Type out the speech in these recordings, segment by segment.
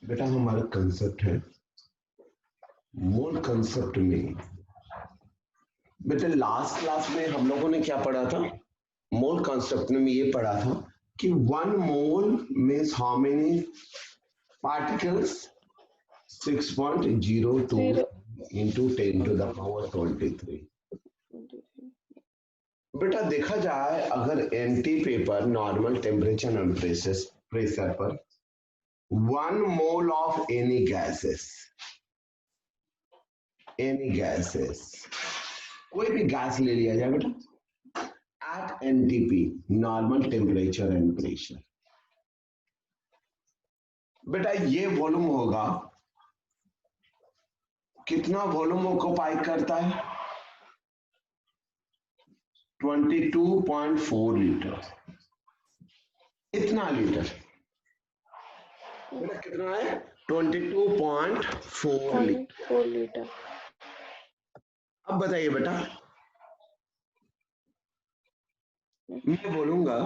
बेटा हमारा कंसेप्ट है मोल कंसेप्ट में। बेटा लास्ट क्लास में हम लोगों ने क्या पढ़ा था? मोल कंसेप्ट में ये पढ़ा था कि 1 mole means how many particles 6.02 into 10 to the power 23। बेटा देखा जाए अगर anti paper normal temperature and pressure पर 1 मोल ऑफ एनी गैसेस कोई भी गैस ले लिया जाए बेटा at NTP normal temperature and pressure. बेटा ये वॉल्यूम होगा, कितना वॉल्यूम ऑक्युपाई करता है? 22.4 लीटर। इतना लीटर बेटा कितना है? 22.4 लीटर। अब बताइए बेटा, मैं बोलूंगा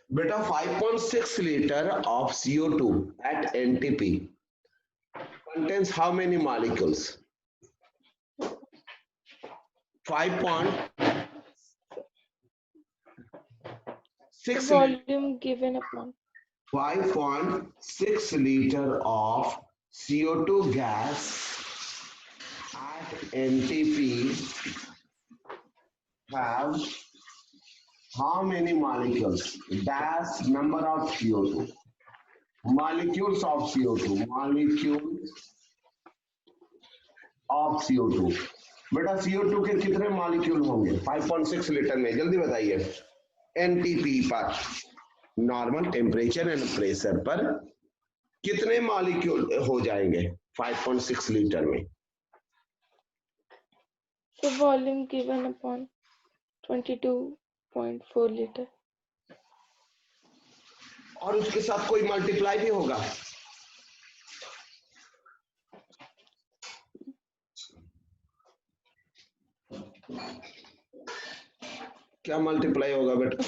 बेटा 5.6 litre of CO2 at NTP contains how many molecules? 5.6 volume given upon 5.6 liter of CO2 gas at NTP have how many molecules? Dash number of CO2. Molecules of CO2. Molecules of CO2. बेटा CO2 के कितने molecule होंगे 5.6 litre में? जल्दी बताइए। NTP पर normal temperature and pressure पर कितने मॉलिक्यूल हो जाएंगे 5.6 लीटर में? the volume given upon 22.4 liter और उसके साथ कोई मल्टीप्लाई भी होगा? क्या मल्टीप्लाई होगा बेटा?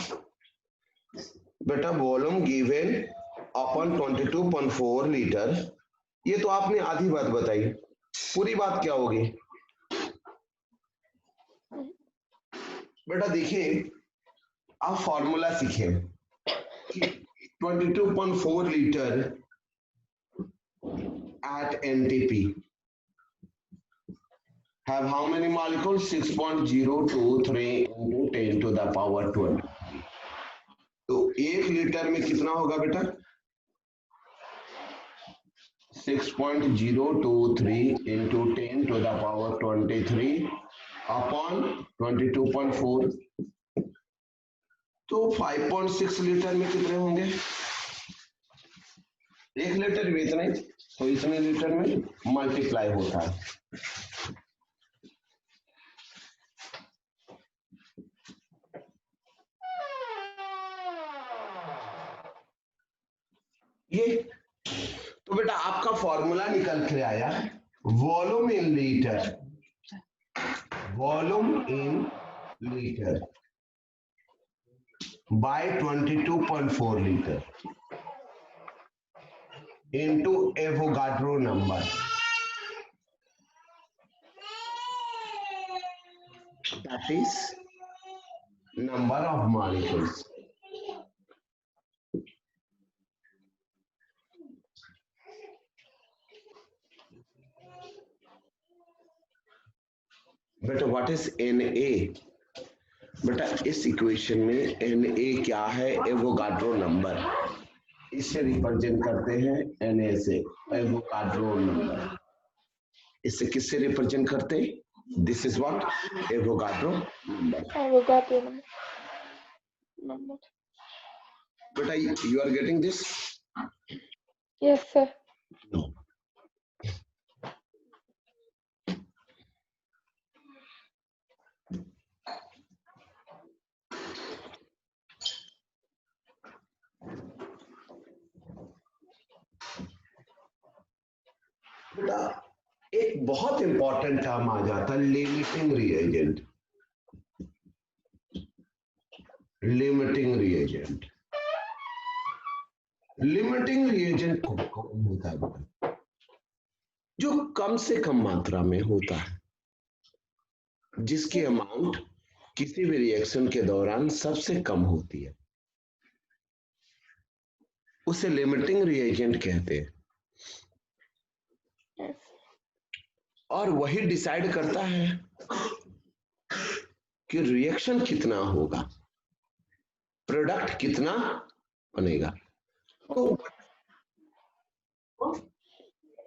बेटा वॉल्यूम गिवन अपॉन 22.4 लीटर। ये तो आपने आधी बात बताई, पूरी बात क्या होगी? बेटा देखिए आप फॉर्मूला सीखे कि 22.4 litre at NTP have how many molecules? 6.023 into 10 to the power 12। तो 1 लीटर में कितना होगा बेटा? 6.023 into 10 to the power 23 upon 22.4। तो 5.6 लीटर में कितने होंगे? 1 लीटर में इतने, तो इतने लीटर में मल्टीप्लाई होता है। ये तो बेटा आपका फॉर्मूला निकल के आया volume in litre, volume in litre by 22.4 litre into Avogadro number। That is number of molecules। बेटा व्हाट इज Na? बेटा इस इक्वेशन में Na क्या है? Avogadro number. इससे रिप्रेजेंट करते हैं Na से, एवोगाड्रो नंबर। इससे किससे रिप्रेजेंट करते हैं? This is what? Avogadro number. Avogadro number बेटा you are getting this? yes sir No। बेटा एक बहुत इंपॉर्टेंट टर्म आ जाता है limiting reagent. Limiting reagent. Limiting reagent कौन होता है बेटा? जो कम से कम मात्रा में होता है, जिसकी अमाउंट किसी भी रिएक्शन के दौरान सबसे कम होती है, उसे लिमिटिंग रिएजेंट कहते हैं। और वही डिसाइड करता है कि रिएक्शन कितना होगा, प्रोडक्ट कितना बनेगा। तो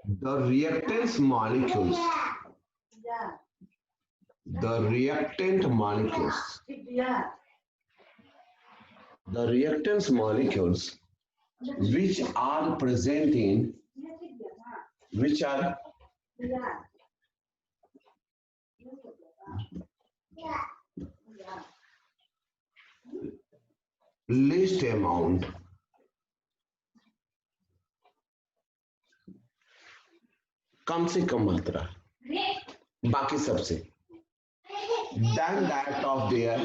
the reactant molecules which are present in least amount कम से कम मात्रा बाकी सबसे than that of their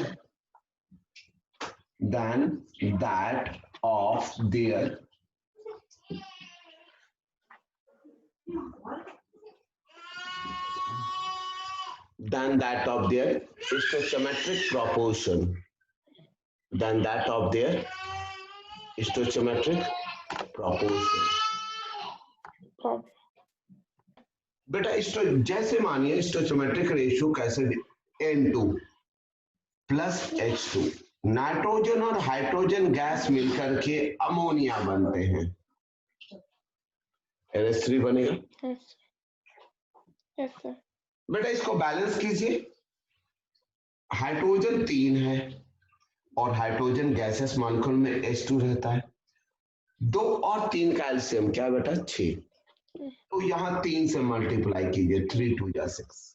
stoichiometric proportion, बेटा जैसे मानिए स्टोइचोमेट्रिक रेशियो कैसे, N2 प्लस H2, नाइट्रोजन और हाइड्रोजन गैस मिलकर के अमोनिया बनते हैं, NH3 बनेगा। बेटा इसको बैलेंस कीजिए, हाइड्रोजन 3 है और हाइड्रोजन गैसेस मॉलिक्यूल में H2 रहता है, 2 और 3 का एलसीएम क्या बेटा 6, तो यहां 3 से मल्टीप्लाई कीजिए, 3 2 जा 6,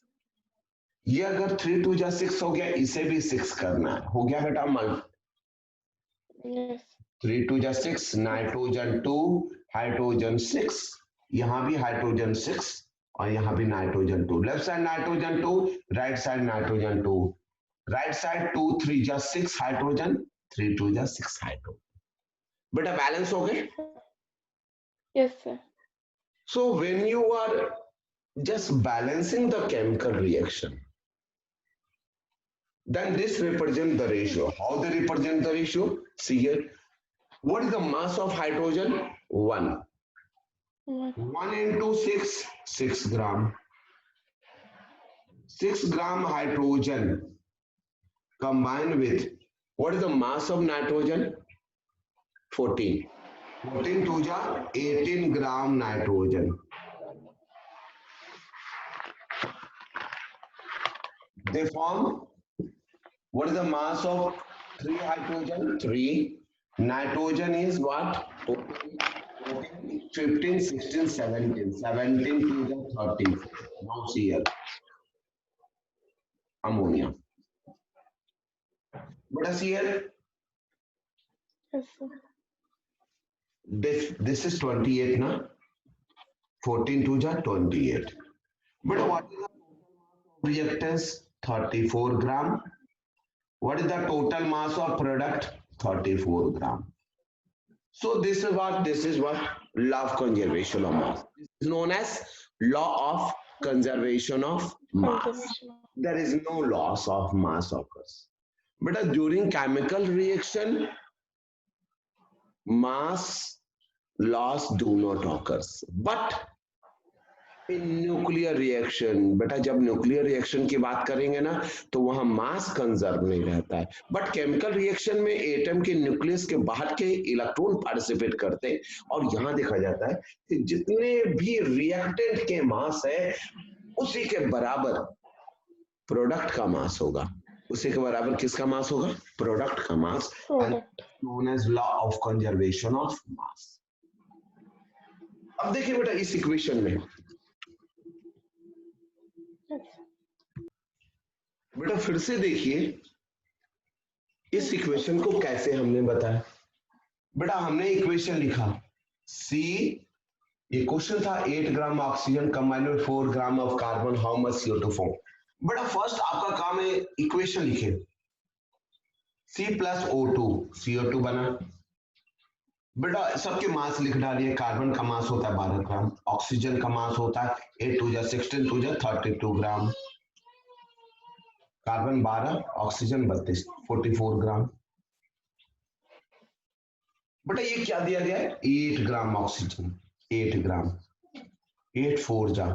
ये अगर 3 2 जा 6 हो गया, इसे भी 6 करना है, हो गया बेटा 3 2 जा 6, नाइट्रोजन 2 हाइड्रोजन 6, यहां भी हाइड्रोजन 6 और यहां भी nitrogen 2, left side nitrogen 2, right side nitrogen 2, right side 2 3 जा 6 हाइड्रोजन, 3 2 जा 6 हाइड्रोजन। बेटा बैलेंस हो गए? Yes sir. So when you are just balancing the chemical reaction, then this represent the ratio. How they represent the ratio? See here, what is the mass of hydrogen? 1. 1 into 6, 6 gram. 6 gram hydrogen combined with, what is the mass of nitrogen? 14. 14 2 जा 18 gram nitrogen. They form, what is the mass of 3 hydrogen? 3. Nitrogen is what? 15, 16, 17. 17 2 जा 34. Now see here. Ammonia. What is here? Yes sir. This is 28 na, 14 2 ja 28, but what is the reactants? 34 gram. What is the total mass of product? 34 gram. So this is what law of conservation of mass. This is known as law of conservation of mass. There is no loss of mass occurs, but during chemical reaction mass loss do not occurs, but in nuclear reaction, बेटा जब nuclear reaction की बात करेंगे ना तो वहां मास conserve नहीं रहता है, बट केमिकल रिएक्शन में एटम के न्यूक्लियस के बाहर के इलेक्ट्रॉन पार्टिसिपेट करते हैं, और यहां देखा जाता है कि जितने भी रिएक्टेंट के मास है उसी के बराबर प्रोडक्ट का मास होगा, उसी के बराबर किसका मास होगा? प्रोडक्ट का मास, known as law of conservation of mass. अब देखिए बेटा इस इक्वेशन में, बेटा फिर से देखिए इस इक्वेशन को कैसे हमने बताया। बेटा हमने इक्वेशन लिखा C, ये क्वेश्चन था 8 gram oxygen combined with 4 gram of carbon, how much CO2 form. बेटा फर्स्ट आपका काम है इक्वेशन लिखे, C+O2 CO2 बना। बेटा सबके मास लिख डालिए। कार्बन का मास होता है 12 ग्राम, ऑक्सीजन का मास होता है 8 2 16 2 32 ग्राम। कार्बन 12, ऑक्सीजन 32, 44 ग्राम। बेटा ये क्या दिया गया है? 8 ग्राम ऑक्सीजन, 8 ग्राम, 8 4 जा,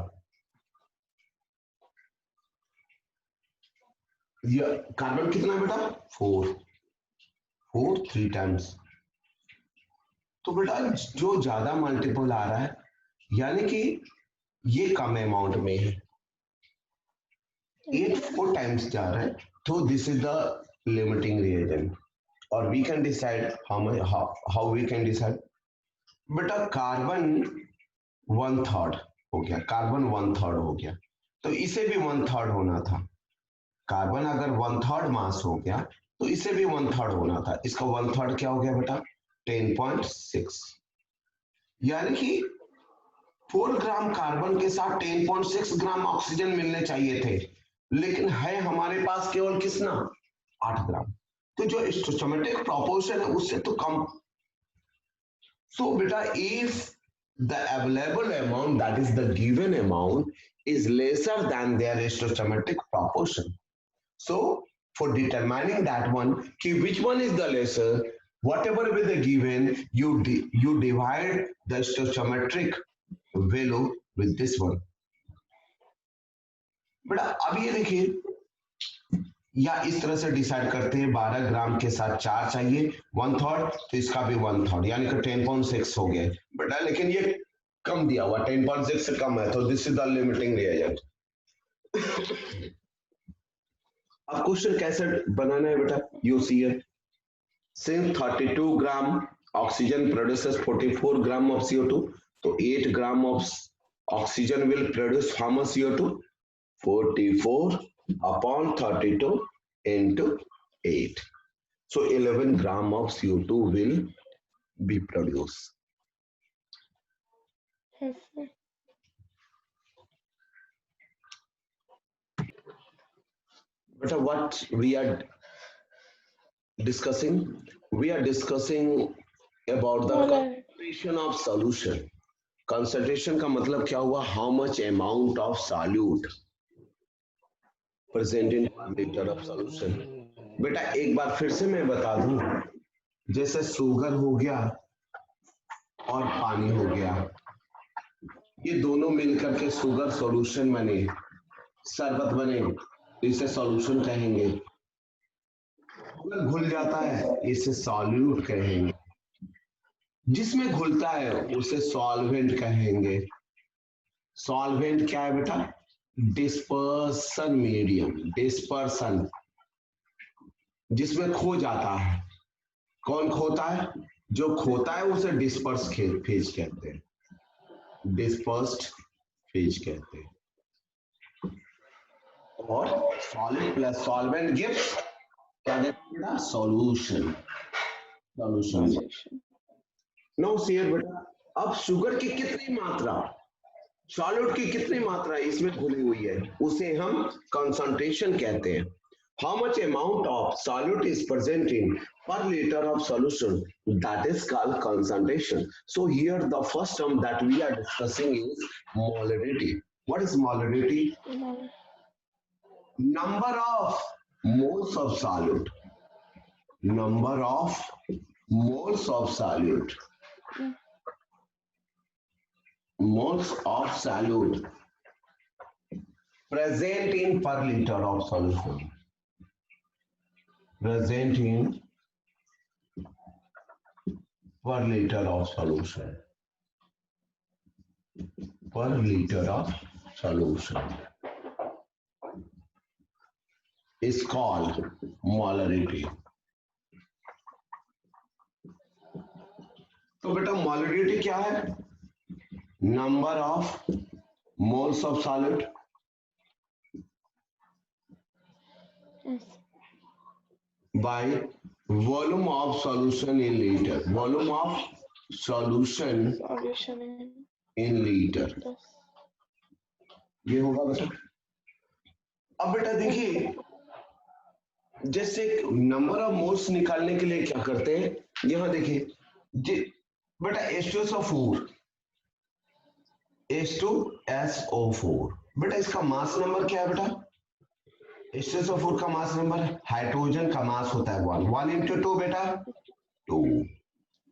ये कार्बन कितना है बेटा? 4 4 3 टाइम्स। तो बेटा जो ज्यादा मल्टीपल आ रहा है यानी कि ये कम अमाउंट में है, 8 4 टाइम्स जा रहा है, तो this is the limiting reagent. और we can decide how we can decide. बेटा कार्बन 1/3 हो गया, कार्बन 1/3 हो गया, तो इसे भी 1/3 होना था। कार्बन अगर 1/3 मास हो गया तो इसे भी 1/3 होना था। इसका 1/3 क्या हो गया बेटा? 10.6। यानी कि 4 ग्राम कार्बन के साथ 10.6 ग्राम ऑक्सीजन मिलने चाहिए थे, लेकिन है हमारे पास केवल कितना? 8 ग्राम। तो जो स्टोइचोमेट्रिक प्रोपोर्शन है उससे तो कम। सो बेटा if the available amount, that is the given amount, is lesser than their stoichiometric proportion, so for determining that one, which one is the lesser, whatever be the given, you divide the stoichiometric value with this one. बेटा अब ये देखिए, या इस तरह से decide करते हैं 12 ग्राम के साथ 4 चाहिए, 1/3, तो इसका भी 1/3 यानी कि 10.6 हो गया बेटा। लेकिन ये कम दिया हुआ, 10.6 से कम है, तो this is the limiting reagent. अब क्वेश्चन कैसे बनाना है बेटा? यू सी है, since 32 gram oxygen produces 44 gram of CO2, तो 8 gram of oxygen will produce how much CO2? 44 upon 32 into 8. So 11 gram of CO2 will be produced. Yes, sir. But what we are discussing? We are discussing about the concentration of solution. Concentration का मतलब क्या हुआ? How much amount of solute present in liter of solution. बेटा एक बार फिर से मैं बता दूं, जैसे शुगर हो गया और पानी हो गया, ये दोनों मिलकर के शुगर सॉल्यूशन बने, शरबत बने, इसे सॉल्यूशन कहेंगे। अगर घुल जाता है इसे सॉल्यूट कहेंगे, जिसमें घुलता है उसे सॉल्वेंट कहेंगे। सॉल्वेंट क्या है बेटा? डिस्पर्सन मीडियम, डिस्पर्सन, जिसमें खो जाता है। कौन खोता है? जो खोता है उसे डिस्पर्स फेज कहते हैं, डिस्पर्स्ड फेज कहते हैं। और सॉलिड प्लस सॉल्वेंट गिव्स क्या देता है? Solution, solution. नो सीयर बेटा, अब शुगर की कितनी मात्रा, सॉल्यूट की कितनी मात्रा इसमें घुली हुई है, उसे हम कंसंट्रेशन कहते हैं। How much amount of solute is present in per liter of solution, that is called concentration. So here the first term that we are discussing is molarity. What is molarity? Number of moles of solute. Number of moles of solute. Moles of solute present in per liter of solution. Present in per liter of solution. Per liter of solution is called molarity. तो बेटा molarity क्या है? Number of moles of solute by volume of solution in liter. Volume of solution in liter. ये होगा बेटा। अब बेटा देखिए, जैसे नंबर ऑफ मोल्स निकालने के लिए क्या करते हैं, यहां देखिए बेटा H2SO4 H2SO4 बेटा इसका मास नंबर क्या है बेटा, H2SO4 का मास नंबर, हाइड्रोजन का मास होता है 1 into 2 बेटा 2।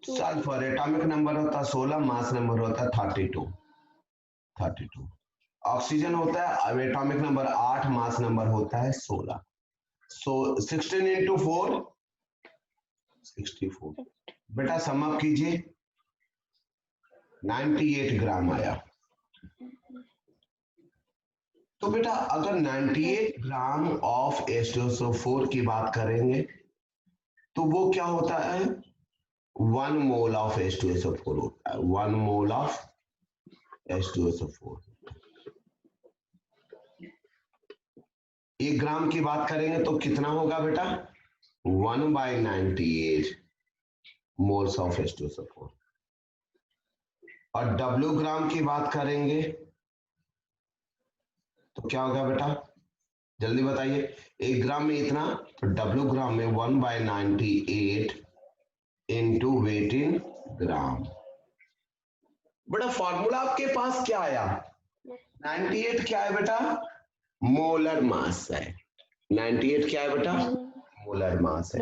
सल्फर एटॉमिक नंबर होता है 16, मास नंबर होता है 32। ऑक्सीजन होता है अब एटॉमिक नंबर 8, मास नंबर होता है 16। सो 16 into 4 64। बेटा सम अप कीजिए 98 ग्राम आया। तो बेटा अगर 98 ग्राम ऑफ H2SO4 की बात करेंगे तो वो क्या होता है, 1 मोल ऑफ H2SO4 होता है, 1 मोल ऑफ H2SO4। 1 ग्राम की बात करेंगे तो कितना होगा बेटा, 1/98 मोल्स ऑफ H2SO4। और W ग्राम की बात करेंगे तो क्या होगा बेटा, जल्दी बताइए, 1 ग्राम में इतना, तो W ग्राम में 1/98 इंटू वेट इन ग्राम। बेटा फॉर्मूला आपके पास क्या आया, 98 क्या है बेटा, मोलर मास है। 98 क्या है बेटा, मोलर मास है।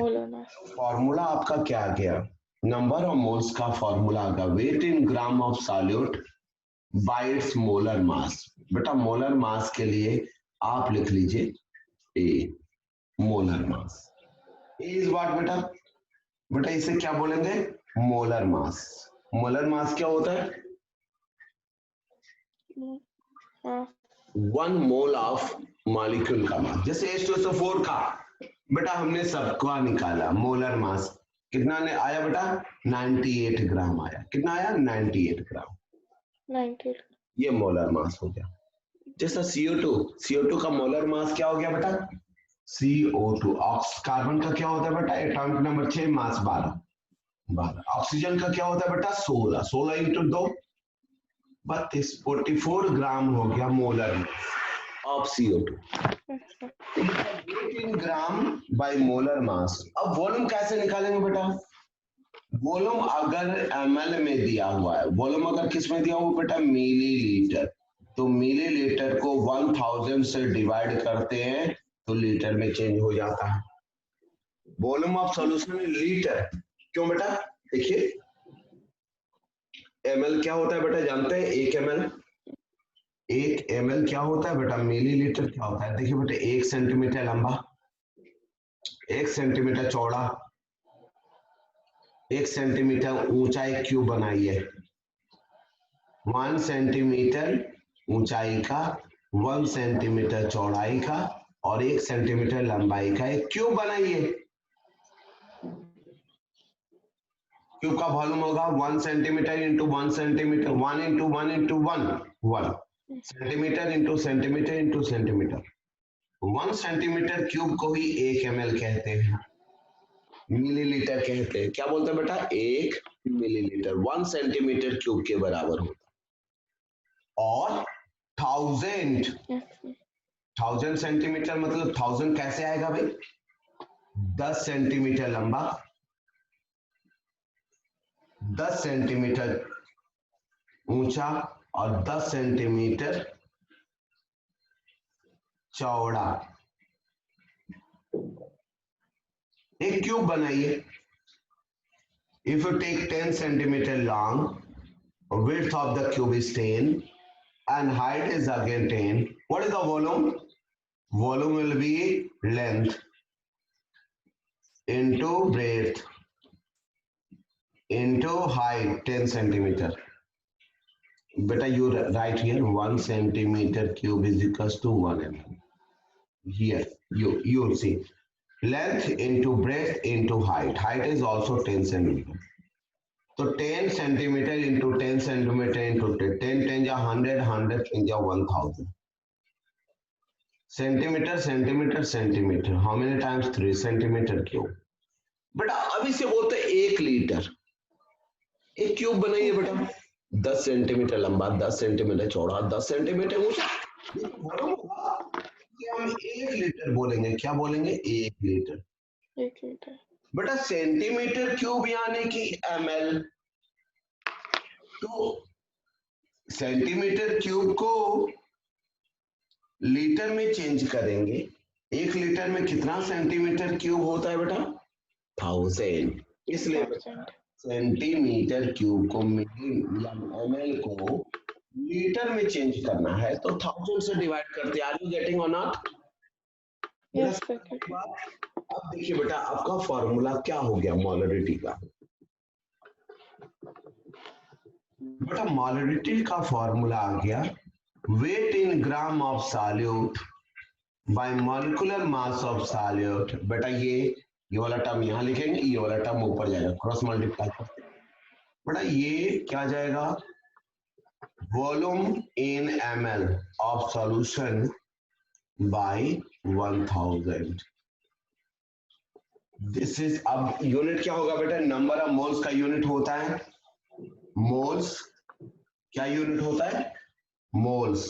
फॉर्मूला आपका क्या आ गया, नंबर ऑफ मोल्स का फॉर्मूला आ गया weight in gram of solute by its molar mass. बेटा मोलर मास के लिए आप लिख लीजिए A, molar mass. A is what बेटा, बेटा इसे क्या बोलेंगे, मोलर मास। मोलर मास क्या होता है, 1 मोल ऑफ मॉलिक्यूल का मास। जैसे H2SO4 का बेटा हमने सबका निकाला, मोलर मास कितना ने आया बेटा, 98 ग्राम आया। कितना आया, 98 ग्राम। 98 ये मोलर मास हो गया। जैसा CO2 का मोलर मास क्या हो गया बेटा, CO2। कार्बन का क्या होता है बेटा, एटॉमिक नंबर 6, मास 12। ऑक्सीजन का क्या होता है बेटा, 16 इंटू 2 32, 44 ग्राम हो गया molar mass of CO2 in gram by molar mass. अब वॉल्यूम कैसे निकालेंगे बेटा, वॉल्यूम अगर ml में दिया हुआ है, वॉल्यूम अगर किस में दिया हुआ बेटा, मिलीलीटर, तो मिलीलीटर को 1000 से डिवाइड करते हैं तो लीटर में चेंज हो जाता है। वॉल्यूम ऑफ सॉल्यूशन लीटर, क्यों बेटा, देखिए ml क्या होता है बेटा, जानते हैं 1 ml क्या होता है बेटा, मिलीलीटर क्या होता है। देखिए बेटा 1 सेंटीमीटर लंबा, 1 सेंटीमीटर चौड़ा, 1 सेंटीमीटर ऊंचा एक क्यूब बनाइए, 1 सेंटीमीटर ऊंचाई का, 1 सेंटीमीटर चौड़ाई का और 1 सेंटीमीटर लंबाई का एक क्यूब बनाइए। क्यूब का वॉल्यूम होगा 1 centimetre into 1 centimetre, 1 into 1 into 1 centimetre into centimetre into centimetre. 1 centimetre cube को ही 1 ml कहते हैं, मिलीलीटर कहते हैं। क्या बोलते हैं बेटा, 1 मिलीलीटर 1 सेंटीमीटर क्यूब के बराबर होता है। और 1000 सेंटीमीटर मतलब 1000 कैसे आएगा भाई, 10 सेंटीमीटर लंबा, 10 सेंटीमीटर ऊंचा और 10 सेंटीमीटर चौड़ा एक क्यूब बनाइए। If you take 10 centimeter long, width of the cube is 10 and height is again 10. What is the volume? Volume will be length into breadth into height 10 centimeter. Better you write here 1 centimeter cube is equals to 1 mm. Here you will see length into breadth into height. Height is also 10 centimeter. So 10 centimeter into 10 centimeter into 10, 10 जा 100, 100 जा 1000. Centimeter, centimeter, centimeter. How many times? 3 centimeter cube. बेटा अभी से बोलते हैं 1 litre. एक cube बनाइए बेटा, 10 सेंटीमीटर लंबा, 10 सेंटीमीटर चौड़ा, 10 सेंटीमीटर ऊंचा। हम 1 लीटर बोलेंगे, क्या बोलेंगे? 1 लीटर। 1 लीटर। बेटा सेंटीमीटर क्यूब यानी कि ml, तो सेंटीमीटर क्यूब को लीटर में चेंज करेंगे। 1 लीटर में कितना सेंटीमीटर क्यूब होता है बेटा? 1000। इसलिए 1000। सेंटीमीटर क्यूब को मिली या ml को लीटर में चेंज करना है तो 1000 से डिवाइड करते हैं। आर यू गेटिंग और नॉट? Yes sir. अब देखिए बेटा आपका फॉर्मूला क्या हो गया मोलरिटी का। बेटा मोलरिटी का फॉर्मूला आ गया weight in gram of solute by molecular mass of solute. बेटा ये वाला टर्म यहाँ लिखेंगे, ये वाला टर्म ऊपर जाएगा, क्रॉस मल्टीप्लाई करते हैं। बेटा ये क्या जाएगा? Volume in ml of solution bye 1000। This is, अब यूनिट क्या होगा बेटा? नंबर ऑफ मोल्स का यूनिट होता है मोल्स। क्या यूनिट होता है? मोल्स।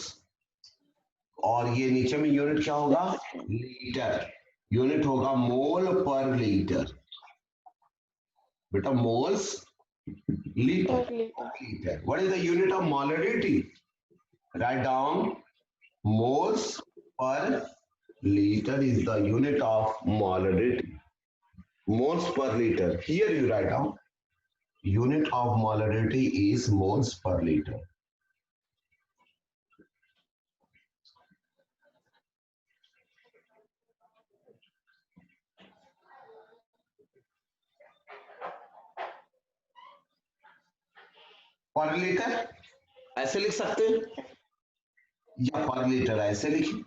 और ये नीचे में यूनिट क्या होगा? लीटर। यूनिट होगा मोल पर लीटर। बेटा moles litre. Litre. What is the unit of molarity? Write down moles per liter is the unit of molarity. Moles per liter. Here you write down unit of molarity is moles per liter. पर litre ऐसे लिख सकते हैं या पर litre ऐसे लिखिए।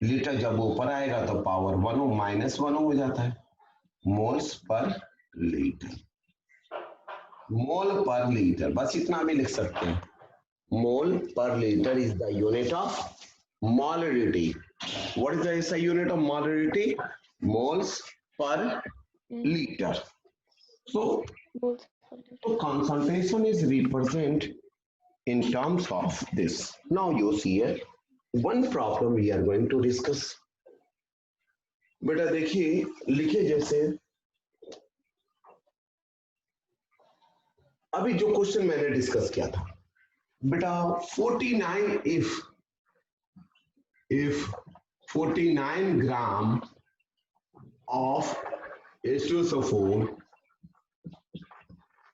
Litre जब ऊपर आएगा तो पावर 1 -1 हो जाता है। मोल्स पर लीटर, मोल पर लीटर, बस इतना भी लिख सकते हैं। मोल पर litre is the unit of molarity. What is the unit of molarity? Moles per liter. So concentration is represented in terms of this. Now you see here one problem we are going to discuss. बेटा देखिए लिखे जैसे अभी जो question मैंने discuss किया था बेटा 49 if 49 gram of H2SO4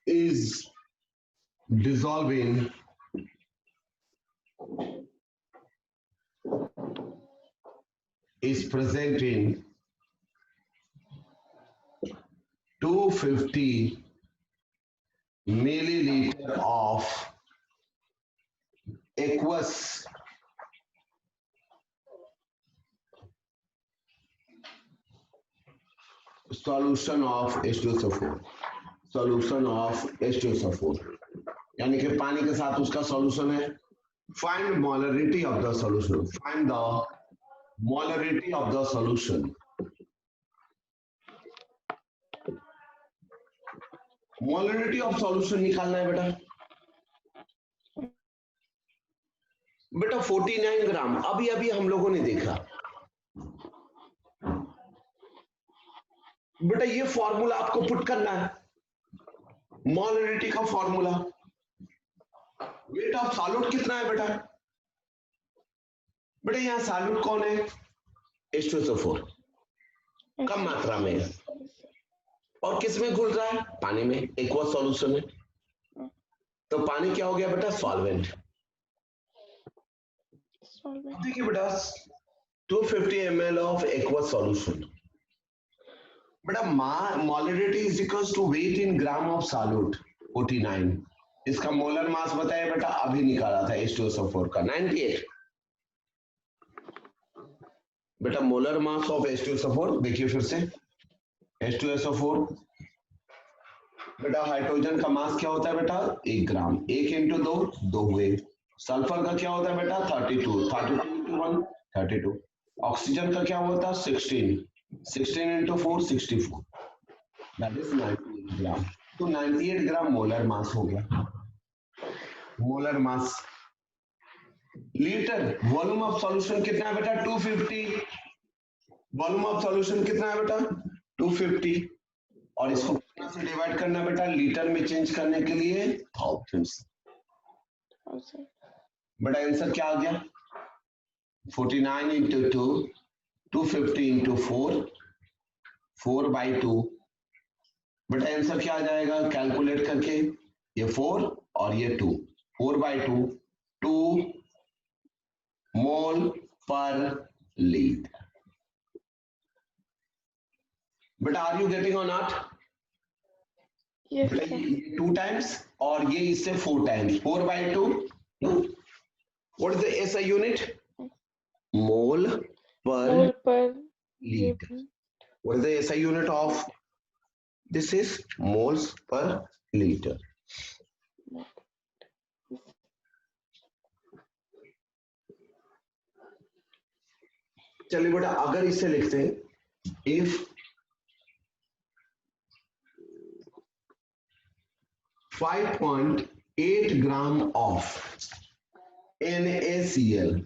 is dissolving is present in 250 milliliter of aqueous solution of H2SO4, solution of H2SO4 यानी कि पानी के साथ उसका सॉल्यूशन है। Find molarity of the solution, find the molarity of the solution. Molarity of solution निकालना है बेटा 49 ग्राम अभी अभी हम लोगों ने देखा बेटा। ये फॉर्मूला आपको पुट करना है, मोलरिटी का फॉर्मूला। वेट ऑफ सॉल्यूट कितना है बेटा? बेटा यहां सॉल्यूट कौन है? H2SO4 कम मात्रा में है और किस में घुल रहा है? पानी में, एक्वस सॉल्यूशन है। तो पानी क्या हो गया बेटा? सॉल्वेंट। देखिए बेटा 250 ml ऑफ एक्वस सॉल्यूशन बेटा molarity is equals to weight in gram of solute 49। इसका मोलर मास बताया बेटा, अभी निकाला था H2SO4 का 98। बेटा मोलर मास ऑफ H2SO4 देखिए फिर से H2SO4 बेटा हाइड्रोजन का मास क्या होता है बेटा? 1 ग्राम। 1 इंटू 2 हुए। सल्फर का क्या होता है बेटा? 32 इंटू 1 32। ऑक्सीजन का क्या होता है? 16 इंटू 4 64, दैट इज 98 ग्राम। तो 98 ग्राम मोलर मास हो गया। Molar mass litre. Volume of solution कितना है बेटा? 250। वॉल्यूम ऑफ सॉल्यूशन कितना है बेटा? 250। और इसको कितना से डिवाइड करना बेटा? लीटर में चेंज करने के लिए थाउजेंड्स। बेटा आंसर क्या आ गया? 49 इंटू 2, 250 इंटू 4, 4/2। बेटा आंसर क्या आ जाएगा कैलकुलेट करके? ये 4 और ये 2, 4/2, 2 मोल पर लीटर। बेटा आर यू गेटिंग और नॉट? Yes, बेटा sir. ये 2 टाइम्स और ये इससे 4 times, 4/2। What is the SI unit? Mole per Mole per liter. What is the SI unit of this? Is moles per liter. चलिए बेटा अगर इसे लिखते हैं if 5.8 gram of NaCl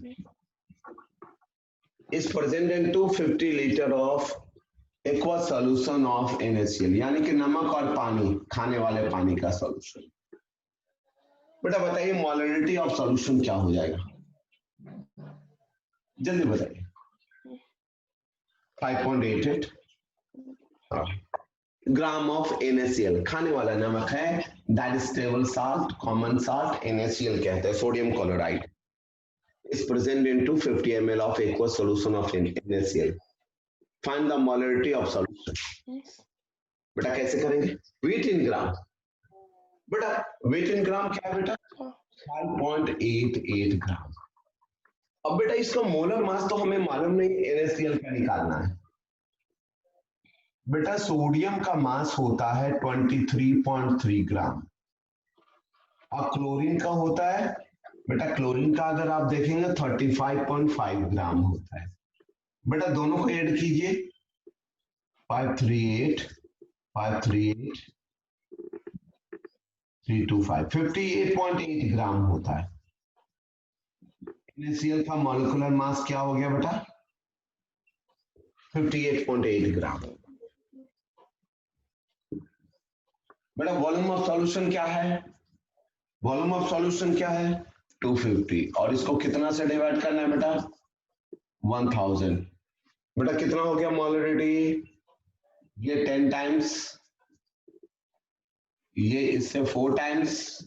is present in 250 liter of aqueous solution of NaCl, यानी कि नमक और पानी, खाने वाले पानी का सॉल्यूशन। बेटा बताइए मोलरिटी ऑफ सॉल्यूशन क्या हो जाएगा? जल्दी बताइए। 5.88 ग्राम ऑफ NaCl, खाने वाला नमक है, that is table salt, common salt, NaCl कहते हैं, sodium chloride, is present in 250 ml of aqueous solution of NaCl. Find the molarity of solution. बेटा कैसे करेंगे? weight in ग्राम। बेटा weight in ग्राम क्या है बेटा? 5.88 ग्राम। अब बेटा इसका मोलर मास तो हमें मालूम नहीं NaCl का निकालना है। बेटा सोडियम का मास होता है 23.3 ग्राम और क्लोरीन का होता है, बेटा क्लोरीन का अगर आप देखेंगे 35.5 ग्राम होता है। बेटा दोनों को ऐड कीजिए, 538, 538, 325, 58.8 ग्राम होता है। NaCl का मॉलिक्यूलर मास क्या हो गया बेटा? 58.8 ग्राम। बेटा वॉल्यूम ऑफ सॉल्यूशन क्या है? वॉल्यूम ऑफ सॉल्यूशन क्या है? 250 और इसको कितना से डिवाइड करना है बेटा? 1000। बेटा कितना हो गया मोलरिटी? ये 10 टाइम्स, ये इससे 4 टाइम्स,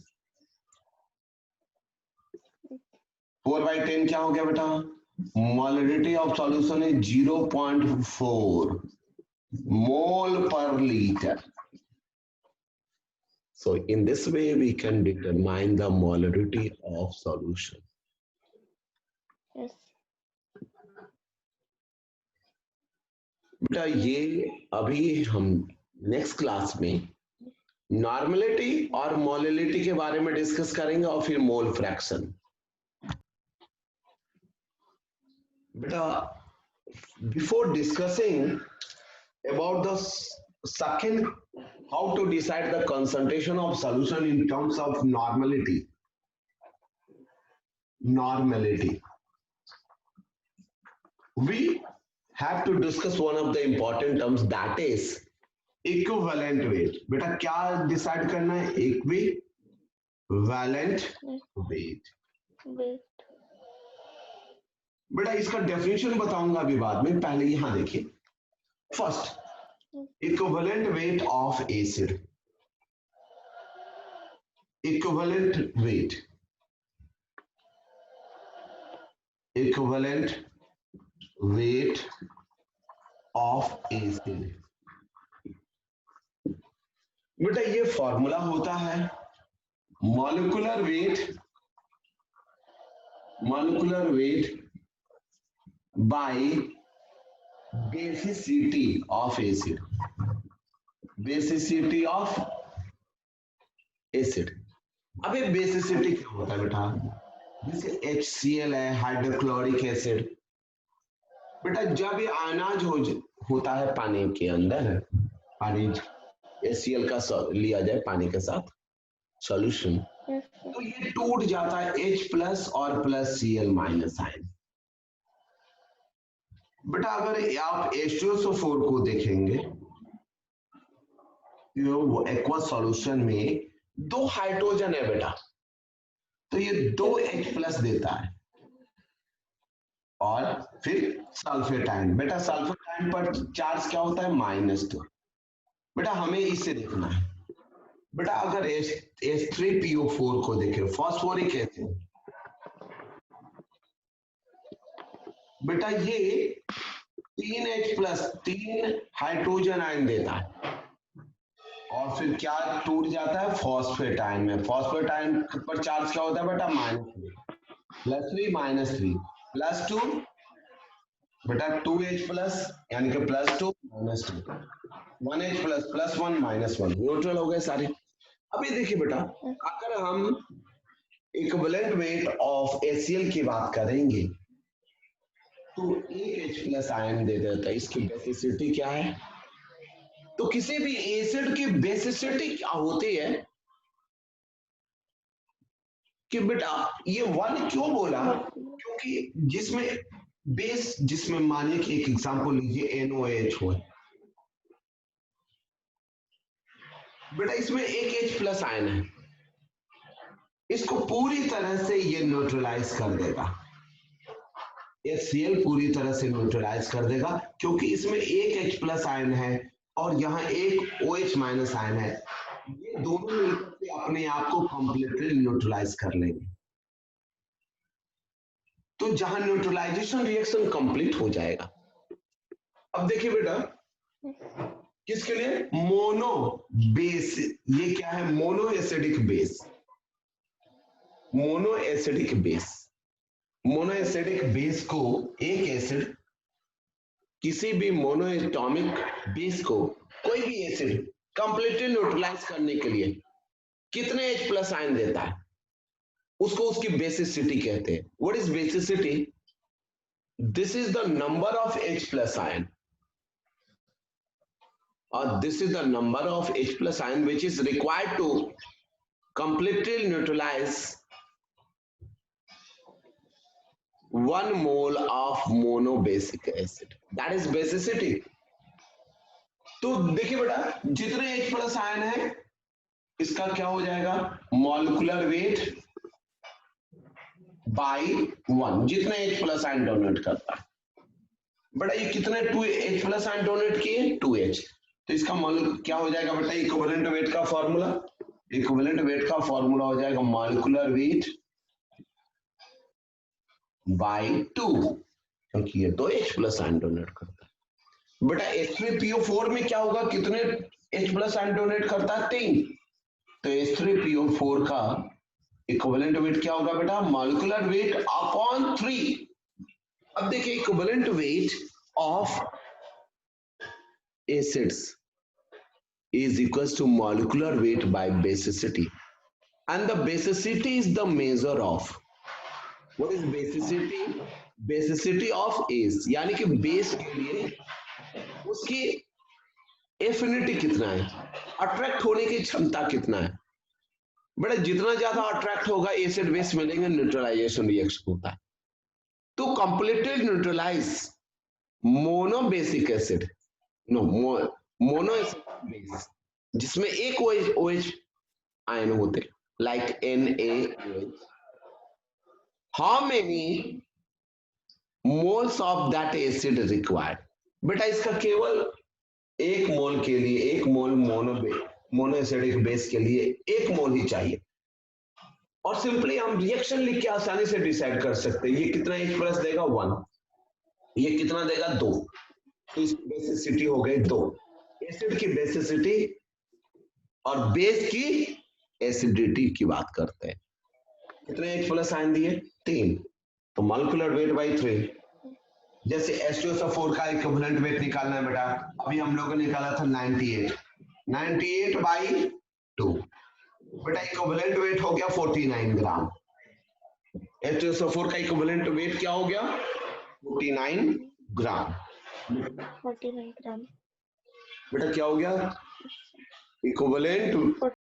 4/10 क्या हो गया बेटा? मोलरिटी ऑफ सॉल्यूशन is 0.4 मोल पर litre. So in this way we can determine the molarity of solution. Yes. बेटा ये अभी हम नेक्स्ट क्लास में नॉर्मलिटी और मोलिलिटी के बारे में डिस्कस करेंगे और फिर मोल फ्रैक्शन। बेटा before discussing about the second how to decide the concentration of solution in terms of normality, we have to discuss one of the important terms, that is equivalent weight. बेटा क्या decide करना है? Equivalent weight. बेटा इसका definition बताऊंगा अभी बाद में, पहले यहां देखिए। First equivalent weight of acid, equivalent weight of acid। बेटा ये फॉर्मूला होता है molecular weight by basicity of acid, basicity of acid. अब ये बेसिसिटी क्या होता है बेटा? जैसे HCl है, हाइड्रोक्लोरिक एसिड। बेटा जब ये आयनाज होता है पानी के अंदर, पानी HCl का लिया जाए पानी के साथ सॉल्यूशन, Yes, sir. तो ये टूट जाता है H प्लस और प्लस Cl माइनस आयन। बेटा अगर आप H2SO4 को देखेंगे, वो एक्वा सॉल्यूशन में 2 हाइड्रोजन है बेटा, तो ये 2 H प्लस देता है और फिर सल्फेट आयन। बेटा सल्फेट आयन पर चार्ज क्या होता है? -2। बेटा हमें इससे देखना है। बेटा अगर H3PO4 को देखें, फॉस्फोरिक एसिड, बेटा ये 3H प्लस 3 हाइड्रोजन आयन देता है और फिर क्या टूट जाता है? फॉस्फेट आयन में। फॉस्फेट आयन पर चार्ज क्या होता है बेटा? -3 +3 -2 बेटा 2H प्लस, यानी कि +2 -2 1H प्लस +1 -1 न्यूट्रल हो गए सारे। अब ये देखिए बेटा, अगर हम इक्विवेलेंट वेट ऑफ HCl की बात करेंगे तो 1H प्लस आयन दे देता है। इसकी बेसिसिटी क्या है? तो किसी भी एसिड की बेसिसिटी क्या होती है कि बेटा ये 1 क्यों बोला? क्योंकि जिसमें बेस, जिसमें मानिए कि एक एग्जांपल लीजिए NOH हो, बेटा इसमें एक H प्लस आयन है, इसको पूरी तरह से ये न्यूट्रलाइज कर देगा। HCl पूरी तरह से न्यूट्रलाइज कर देगा क्योंकि इसमें एक H प्लस आयन है और यहाँ एक OH माइनस आयन है। ये दोनों मिलकर के अपने आप को कंप्लीटली न्यूट्रलाइज कर लेंगे। तो जहां न्यूट्रलाइजेशन रिएक्शन कंप्लीट हो जाएगा। अब देखिए बेटा, किसके लिए? Mono base. ये क्या है? Mono acidic base. Mono acidic base, mono acidic base को एक एसिड किसी भी मोनो एटॉमिक बेस को कोई भी एसिड कंप्लीटली न्यूट्रलाइज करने के लिए कितने H प्लस आयन देता है, उसको उसकी बेसिसिटी कहते हैं। What is basicity? This is the number of H plus ion और this is the number of H plus ion which is required to completely neutralize 1 mole of monobasic acid, that is basicity। तो देखिए बेटा, जितने H plus ion है इसका क्या हो जाएगा? मॉलिक्यूलर वेट बाई 1, जितने H प्लस आयन डोनेट करता है। बेटा ये कितने 2 H प्लस आयन डोनेट किए? 2H। तो इसका क्या हो जाएगा बेटा? इक्विवेलेंट वेट का फॉर्मूला, इक्विवेलेंट वेट का फॉर्मूला हो जाएगा मॉलिक्यूलर वेट बाई 2, क्योंकि ये 2 H प्लस आयन डोनेट करता है। बेटा H3PO4 में क्या होगा? कितने H प्लस आयन डोनेट करता है? 3। तो H3PO4 का इक्विवेलेंट वेट क्या होगा बेटा? Molecular weight upon 3। अब देखिए, equivalent weight of acids is equals to molecular weight by basicity, and the basicity is the measure of, what is basicity? Basicity of ACE, यानी कि बेस के लिए उसकी एफिनिटी कितना है, अट्रैक्ट होने की क्षमता कितना है। बेटा जितना ज्यादा अट्रैक्ट होगा एसिड बेस मिलेंगे, न्यूट्रलाइजेशन रिएक्शन होता है। तो completely neutralise mono basic acid, no mono acid base जिसमें एक OH आयन होते, like NaOH, how many moles of that acid required? बेटा इसका केवल 1 मोल के लिए, 1 मोल मोनो एसिडिक बेस के लिए 1 मोल ही चाहिए। और सिंपली हम रिएक्शन लिख के आसानी से डिसाइड कर सकते हैं। ये कितना H प्लस देगा? 1। ये कितना देगा? 2। तो इसकी बेसिसिटी हो गई 2। एसिड की बेसिसिटी और बेस की एसिडिटी की बात करते हैं। कितने H प्लस आयन दिए? 3। तो मॉलिक्यूलर वेट बाई 3। जैसे H2SO4 का इक्विवेलेंट वेट निकालना है बेटा, अभी हम लोगों ने निकाला था 98 बाई 2। बेटा इक्विवेलेंट वेट हो गया 49 ग्राम। H2SO4 का इक्विवेलेंट वेट क्या हो गया? 49 ग्राम। 49 ग्राम। बेटा क्या हो गया? इक्विवेलेंट